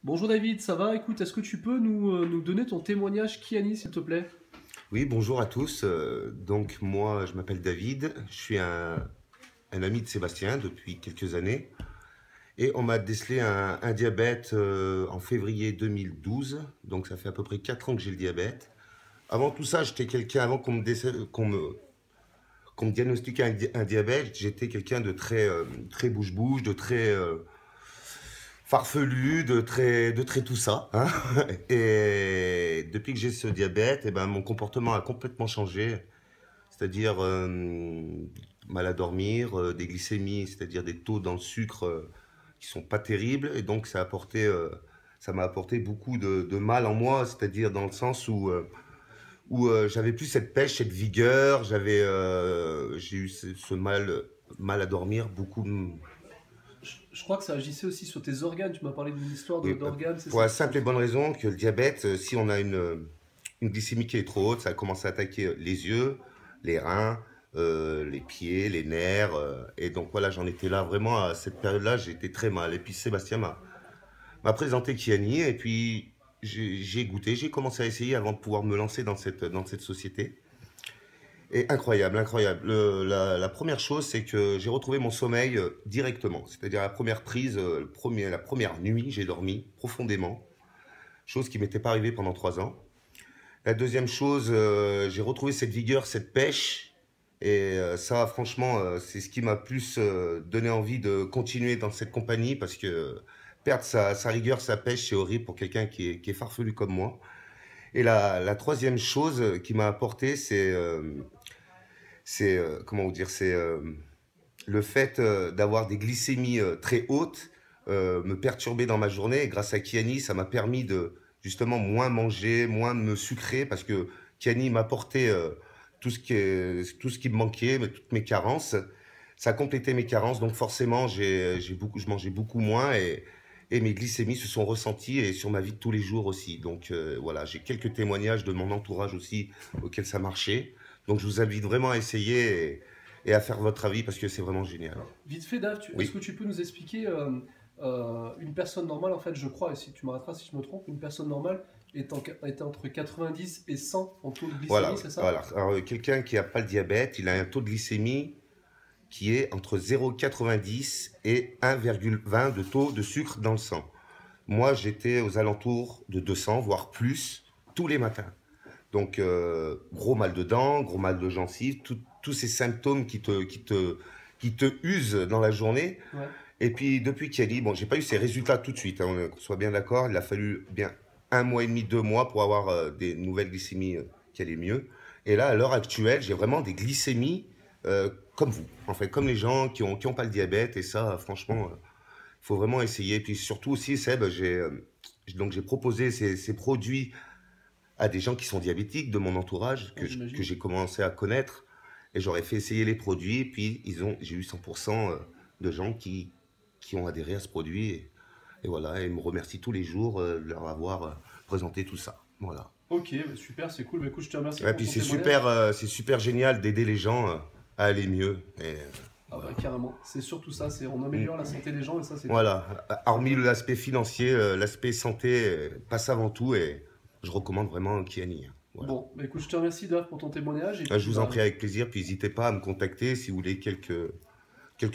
Bonjour David, ça va? Écoute, est-ce que tu peux nous donner ton témoignage Kiani, s'il te plaît? Oui, bonjour à tous. Donc moi, je m'appelle David. Je suis un ami de Sébastien depuis quelques années. Et on m'a décelé un diabète en février 2012. Donc ça fait à peu près 4 ans que j'ai le diabète. Avant tout ça, j'étais quelqu'un, avant qu'on me diagnostique un diabète, j'étais quelqu'un de très bouche-bouche, de très farfelu, de très tout ça, hein. Et depuis que j'ai ce diabète, eh ben, mon comportement a complètement changé. C'est-à-dire mal à dormir, des glycémies, c'est-à-dire des taux dans le sucre qui sont pas terribles. Et donc ça m'a apporté beaucoup de mal en moi, c'est-à-dire dans le sens où j'avais plus cette pêche, cette vigueur, j'ai eu ce mal à dormir, beaucoup. Je crois que ça agissait aussi sur tes organes. Tu m'as parlé d'une histoire Oui, d'organes, c'est pour ça? la simple et bonne raison que le diabète, si on a une glycémie qui est trop haute, ça commence à attaquer les yeux, les reins, les pieds, les nerfs. Et donc voilà, j'en étais là vraiment à cette période-là, j'ai été très mal. Et puis Sébastien m'a présenté Kiani et puis j'ai goûté, j'ai commencé à essayer avant de pouvoir me lancer dans cette société. Et incroyable, incroyable. La première chose, c'est que j'ai retrouvé mon sommeil directement. C'est-à-dire la première prise, la première nuit, j'ai dormi profondément, chose qui m'était pas arrivée pendant 3 ans. La deuxième chose, j'ai retrouvé cette vigueur, cette pêche. Et ça, franchement, c'est ce qui m'a plus donné envie de continuer dans cette compagnie parce que perdre sa rigueur, sa pêche, c'est horrible pour quelqu'un qui est farfelu comme moi. Et la troisième chose qui m'a apporté, comment vous dire, c'est le fait d'avoir des glycémies très hautes me perturber dans ma journée. Et grâce à Kiani, ça m'a permis de justement moins manger, moins me sucrer, parce que Kiani m'apportait tout ce qui me manquait, toutes mes carences. Ça a complété mes carences, donc forcément, je mangeais beaucoup moins et mes glycémies se sont ressenties et sur ma vie de tous les jours aussi. Donc voilà, j'ai quelques témoignages de mon entourage aussi auxquels ça marchait. Donc je vous invite vraiment à essayer et à faire votre avis parce que c'est vraiment génial. Vite fait, Dave, est-ce que Oui, tu peux nous expliquer une personne normale, en fait, je crois, et si tu m'arrêteras si je me trompe, une personne normale est entre 90 et 100 en taux de voilà. glycémie, c'est ça? Voilà. Alors, quelqu'un qui n'a pas le diabète, il a un taux de glycémie qui est entre 0,90 et 1,20 de taux de sucre dans le sang. Moi, j'étais aux alentours de 200, voire plus, tous les matins. Donc, gros mal de dents, gros mal de gencives, tous ces symptômes qui te usent dans la journée. Ouais. Et puis, depuis Kelly, bon, j'ai pas eu ces résultats tout de suite, hein, qu'on soit bien d'accord. Il a fallu bien 1 mois et demi, 2 mois pour avoir des nouvelles glycémies qui allaient mieux. Et là, à l'heure actuelle, j'ai vraiment des glycémies comme vous, en fait, comme les gens qui ont pas le diabète. Et ça, franchement, il faut vraiment essayer. Et puis surtout aussi, Seb, j'ai proposé ces produits à des gens qui sont diabétiques de mon entourage, Ouais, que j'imagine. j'ai commencé à connaître. Et j'aurais fait essayer les produits. Puis j'ai eu 100% de gens qui ont adhéré à ce produit. Et voilà, et ils me remercient tous les jours de leur avoir présenté tout ça. Voilà. Ok, bah super, c'est cool. Bah, écoute, je te remercie Et pour puis ton témoignage. c'est super génial d'aider les gens à aller mieux. Et Ah bah voilà. carrément, c'est surtout ça, c'est on améliore la santé des gens et ça c'est top. Voilà. Hormis l'aspect financier, l'aspect santé passe avant tout et je recommande vraiment Kiani, hein. Voilà. Bon, bah écoute, je te remercie Dave pour ton témoignage et Je puis vous en bah prie avec plaisir, puis n'hésitez pas à me contacter si vous voulez quelques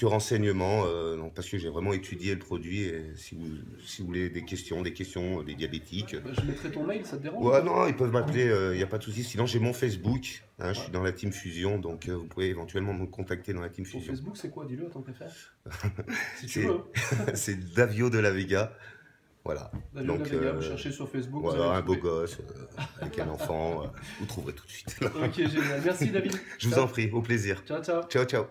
renseignements, non, parce que j'ai vraiment étudié le produit et si vous voulez des questions des diabétiques. je mettrai ton mail, ça te dérange ou Ouais, pas? non, ils peuvent m'appeler, il n'y a pas de souci. Sinon, j'ai mon Facebook, hein, je Ouais. suis dans la Team Fusion, donc vous pouvez éventuellement me contacter dans la Team Ton Fusion. Facebook c'est quoi? Dis-le à ton préfère. Si tu veux, C'est hein. c'est Davio de la Vega, voilà. David Donc, Lavega, vous cherchez sur Facebook, vous voilà, allez un beau trouver. gosse, avec un enfant, vous trouverez tout de suite. Ok, génial. Merci David. Je vous Ciao. en prie, au plaisir. Ciao, ciao. Ciao, ciao.